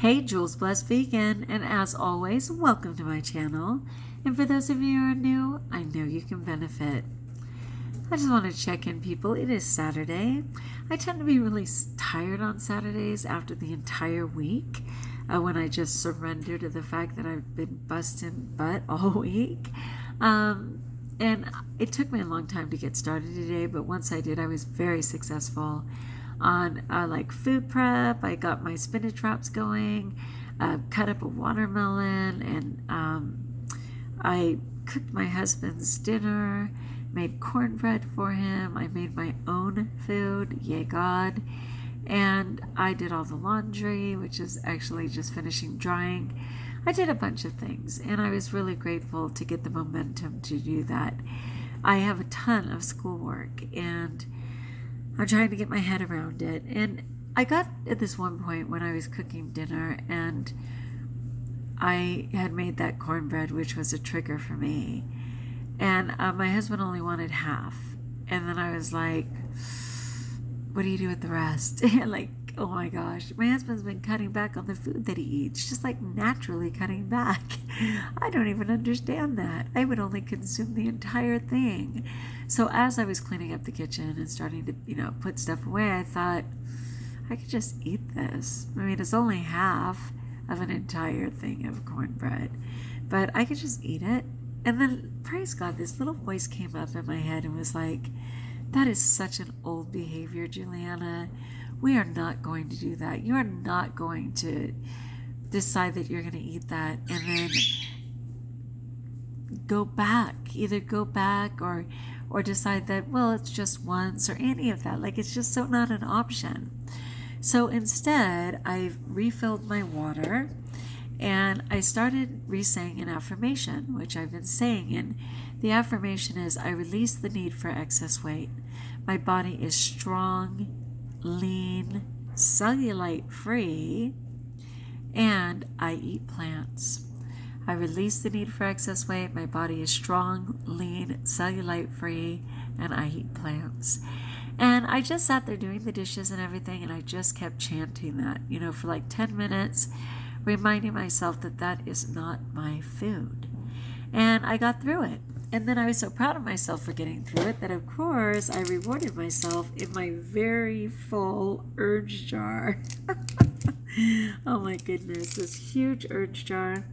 Hey, Jules Blessed Vegan, and as always, welcome to my channel. And for those of you who are new, I know you can benefit. I just want to check in, people. It is Saturday. I tend to be really tired on Saturdays after the entire week when I just surrender to the fact that I've been busting butt all week. And it took me a long time to get started today, but once I did, I was very successful on like food prep. I got my spinach wraps going, cut up a watermelon, and I cooked my husband's dinner, made cornbread for him. I made my own food, yay God, and I did all the laundry, which is actually just finishing drying. I did a bunch of things, and I was really grateful to get the momentum to do that. I have a ton of schoolwork, and I'm trying to get my head around it. And I got at this one point when I was cooking dinner and I had made that cornbread, which was a trigger for me. And my husband only wanted half. And then I was like, what do you do with the rest? And like, oh my gosh, my husband's been cutting back on the food that he eats, just like naturally cutting back. I don't even understand that. I would only consume the entire thing. So as I was cleaning up the kitchen and starting to, put stuff away, I thought, I could just eat this. I mean, it's only half of an entire thing of cornbread, but I could just eat it. And then, praise God, this little voice came up in my head and was like, that is such an old behavior, Juliana. We are not going to do that. You are not going to decide that you're going to eat that and then go back. Either go back or decide that, well, it's just once or any of that. Like, it's just so not an option. So instead, I've refilled my water and I started re-saying an affirmation, which I've been saying. And the affirmation is, I release the need for excess weight. My body is strong, lean, cellulite free, and I eat plants. I release the need for excess weight. My body is strong, lean, cellulite free, and I eat plants. And I just sat there doing the dishes and everything, and I just kept chanting that, for like 10 minutes, reminding myself that that is not my food. And I got through it. And then I was so proud of myself for getting through it that, of course, I rewarded myself in my very full urge jar. Oh my goodness, this huge urge jar.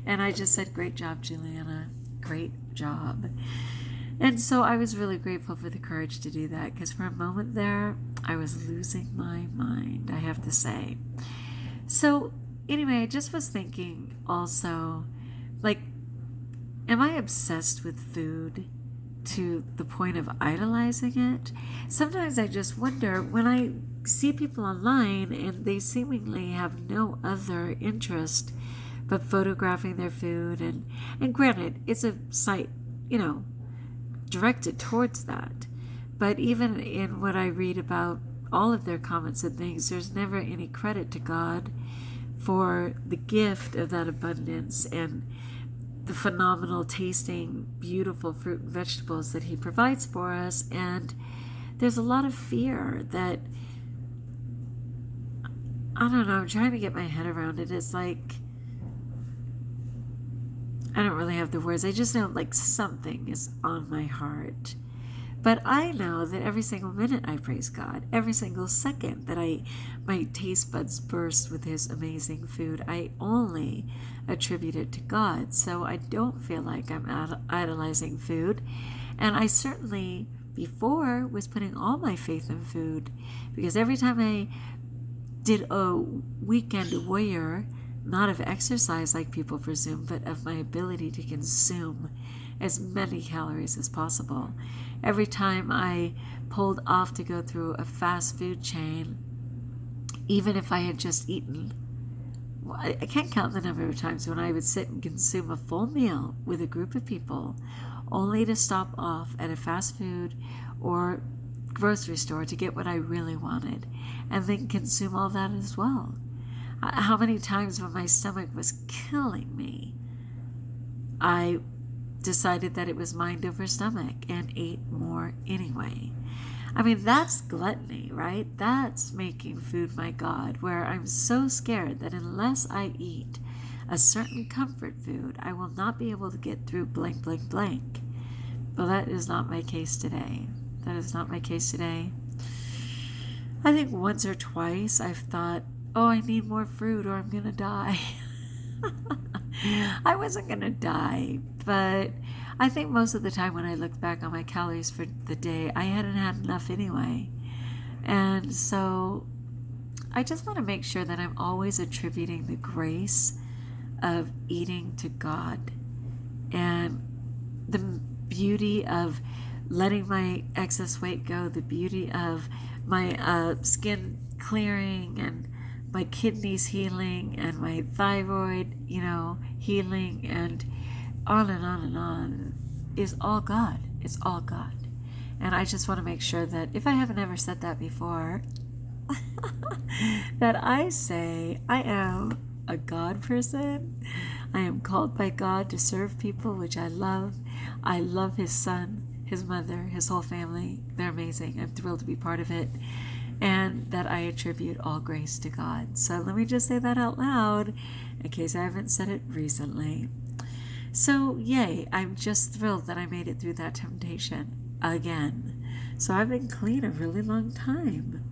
And I just said, great job, Juliana. Great job. And so I was really grateful for the courage to do that, because for a moment there, I was losing my mind, I have to say. So anyway, I just was thinking also, like, am I obsessed with food to the point of idolizing it? Sometimes I just wonder when I see people online and they seemingly have no other interest but photographing their food. And granted, it's a site, directed towards that. But even in what I read about all of their comments and things, there's never any credit to God for the gift of that abundance and the phenomenal tasting, beautiful fruit and vegetables that he provides for us. And there's a lot of fear that, I don't know, I'm trying to get my head around it. It's like, I don't really have the words. I just know like something is on my heart. But I know that every single minute I praise God, every single second that my taste buds burst with his amazing food, I only attribute it to God. So I don't feel like I'm idolizing food. And I certainly before was putting all my faith in food, because every time I did a weekend warrior, not of exercise like people presume, but of my ability to consume as many calories as possible. Every time I pulled off to go through a fast food chain, even if I had just eaten, I can't count the number of times when I would sit and consume a full meal with a group of people, only to stop off at a fast food or grocery store to get what I really wanted, and then consume all that as well. How many times when my stomach was killing me, I decided that it was mind over stomach and ate more anyway. I mean, that's gluttony, right? That's making food my God, where I'm so scared that unless I eat a certain comfort food, I will not be able to get through blank, blank, blank. Well, that is not my case today. That is not my case today. I think once or twice I've thought, oh, I need more fruit or I'm going to die. I wasn't going to die, but I think most of the time when I look back on my calories for the day, I hadn't had enough anyway. And so I just want to make sure that I'm always attributing the grace of eating to God and the beauty of letting my excess weight go, the beauty of my skin clearing and my kidneys healing and my thyroid, healing, and on and on and on is all God. It's all God. And I just want to make sure that if I haven't ever said that before, that I say I am a God person. I am called by God to serve people, which I love. I love His Son, His mother, His whole family. They're amazing. I'm thrilled to be part of it. And that I attribute all grace to God. So let me just say that out loud in case I haven't said it recently. So yay, I'm just thrilled that I made it through that temptation again. So I've been clean a really long time.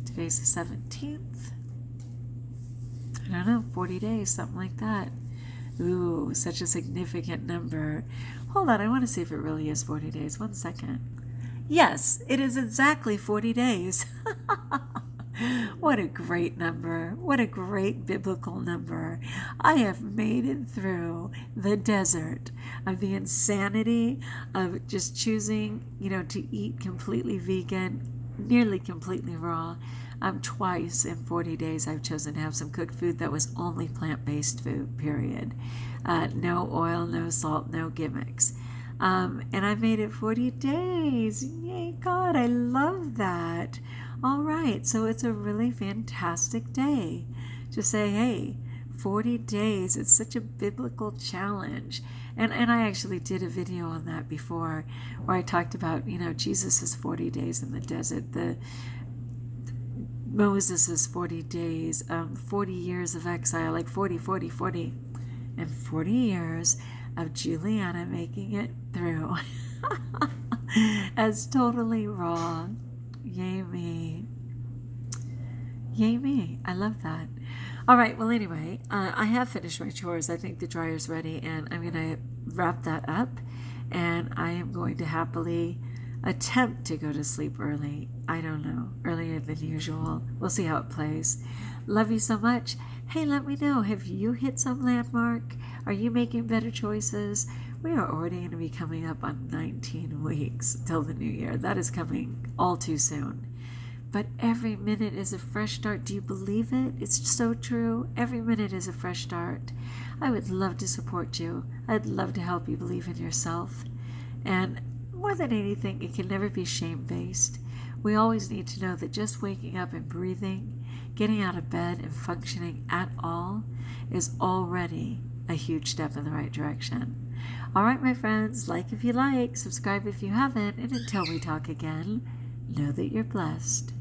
Today's the 17th. I don't know, 40 days, something like that. Ooh, such a significant number. Hold on, I want to see if it really is 40 days. 1 second. Yes, it is exactly 40 days. What a great number. What a great biblical number. I have made it through the desert of the insanity of just choosing, to eat completely vegan, nearly completely raw. Twice in 40 days I've chosen to have some cooked food that was only plant-based food, period. No oil, no salt, no gimmicks. And I made it 40 days. Yay, God, I love that. All right, so it's a really fantastic day to say, hey, 40 days, it's such a biblical challenge. And I actually did a video on that before where I talked about, Jesus' 40 days in the desert, Moses' 40 days, 40 years of exile, like 40, and 40 years of Juliana making it through as totally raw. Yay me. Yay me. I love that. All right, well, anyway, I have finished my chores. I think the dryer's ready, and I'm going to wrap that up, and I am going to happily attempt to go to sleep early. I don't know, earlier than usual. We'll see how it plays. Love you so much. Hey, let me know, have you hit some landmark? Are you making better choices? We are already going to be coming up on 19 weeks till the new year. That is coming all too soon. But every minute is a fresh start. Do you believe it? It's so true. Every minute is a fresh start. I would love to support you. I'd love to help you believe in yourself. And more than anything, it can never be shame-based. We always need to know that just waking up and breathing, getting out of bed and functioning at all is already a huge step in the right direction. All right, my friends, like if you like, subscribe if you haven't, and until we talk again, know that you're blessed.